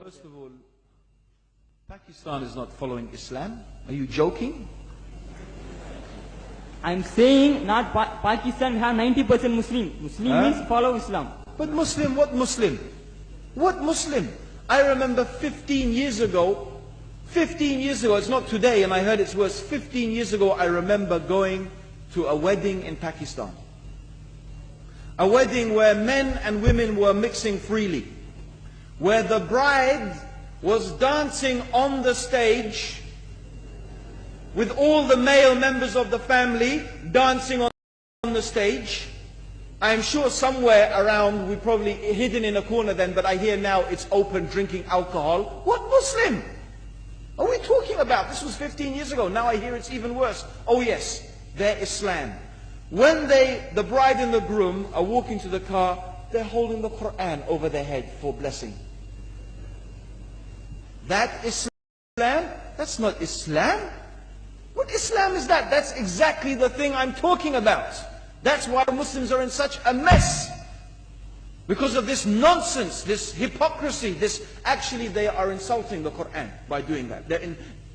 First of all, Pakistan is not following Islam. Are you joking? I'm saying not Pakistan have 90% Muslim. Muslim means follow Islam. But Muslim, what Muslim? What Muslim? I remember 15 years ago, it's not today and I heard it's worse, 15 years ago I remember going to a wedding in Pakistan. A wedding where men and women were mixing freely. Where the bride was dancing on the stage with all the male members of the family dancing on the stage. I'm sure somewhere around, we probably hidden in a corner then, but I hear now it's open, drinking alcohol. What Muslim are we talking about? This was 15 years ago. Now I hear it's even worse. Oh yes, they're Islam. When the bride and the groom are walking to the car, they're holding the Quran over their head for blessing. That Islam? That's not Islam. What Islam is that? That's exactly the thing I'm talking about. That's why Muslims are in such a mess. Because of this nonsense, this hypocrisy, actually they are insulting the Quran by doing that.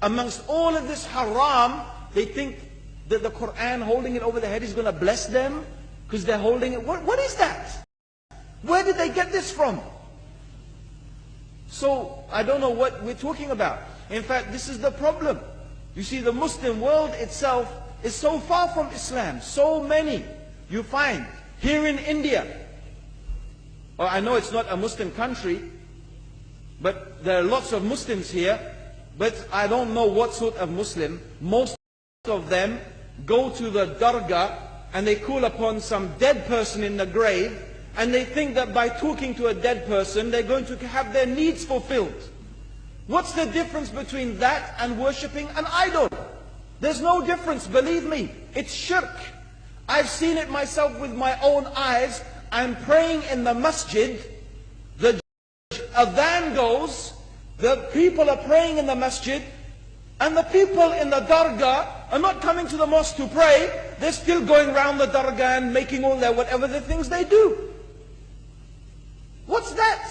Amongst all of this haram, they think that the Quran, holding it over their head, is going to bless them because they're holding it. What is that? Where did they get this from? So, I don't know what we're talking about. In fact, this is the problem. You see, the Muslim world itself is so far from Islam. So many you find here in India. Or I know it's not a Muslim country, but there are lots of Muslims here. But I don't know what sort of Muslim. Most of them go to the dargah and they call upon some dead person in the grave. And they think that by talking to a dead person, they're going to have their needs fulfilled. What's the difference between that and worshipping an idol? There's no difference, believe me. It's shirk. I've seen it myself with my own eyes. I'm praying in the masjid. The adhan goes. The people are praying in the masjid. And the people in the dargah are not coming to the mosque to pray. They're still going around the dargah and making all their whatever the things they do. What's that?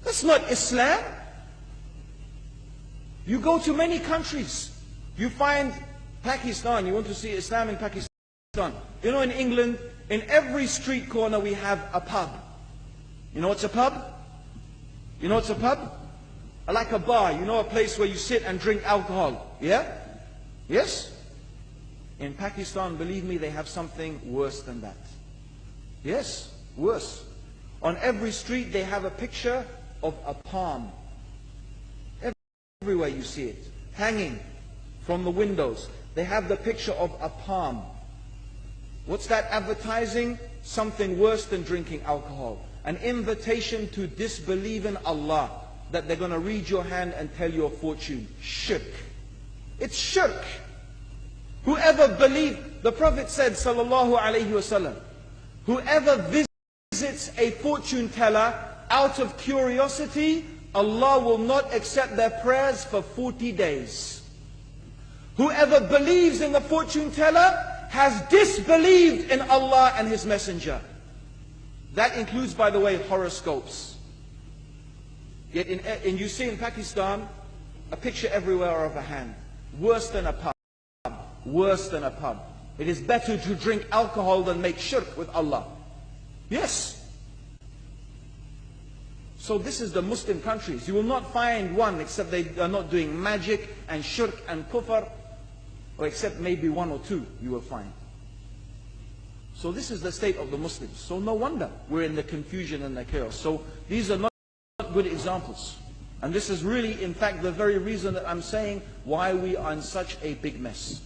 That's not Islam. You go to many countries. You find Pakistan. You want to see Islam in Pakistan. You know, in England, in every street corner we have a pub. You know what's a pub? You know what's a pub? Like a bar. You know, a place where you sit and drink alcohol. Yeah? Yes? In Pakistan, believe me, they have something worse than that. Yes, worse. On every street they have a picture of a palm. Everywhere you see it, hanging from the windows. They have the picture of a palm. What's that advertising? Something worse than drinking alcohol. An invitation to disbelieve in Allah. That they're going to read your hand and tell your fortune. Shirk. It's shirk. Whoever believed, the Prophet said, sallallahu alayhi wasallam, whoever visits a fortune teller out of curiosity, Allah will not accept their prayers for 40 days. Whoever believes in the fortune teller has disbelieved in Allah and His Messenger. That includes, by the way, horoscopes. Yet you see in Pakistan, a picture everywhere of a hand. Worse than a pub. Worse than a pub. It is better to drink alcohol than make shirk with Allah. Yes. So this is the Muslim countries. You will not find one except they are not doing magic and shirk and kufr, or except maybe one or two you will find. So this is the state of the Muslims. So no wonder we're in the confusion and the chaos. So these are not good examples. And this is really, in fact, the very reason that I'm saying why we are in such a big mess.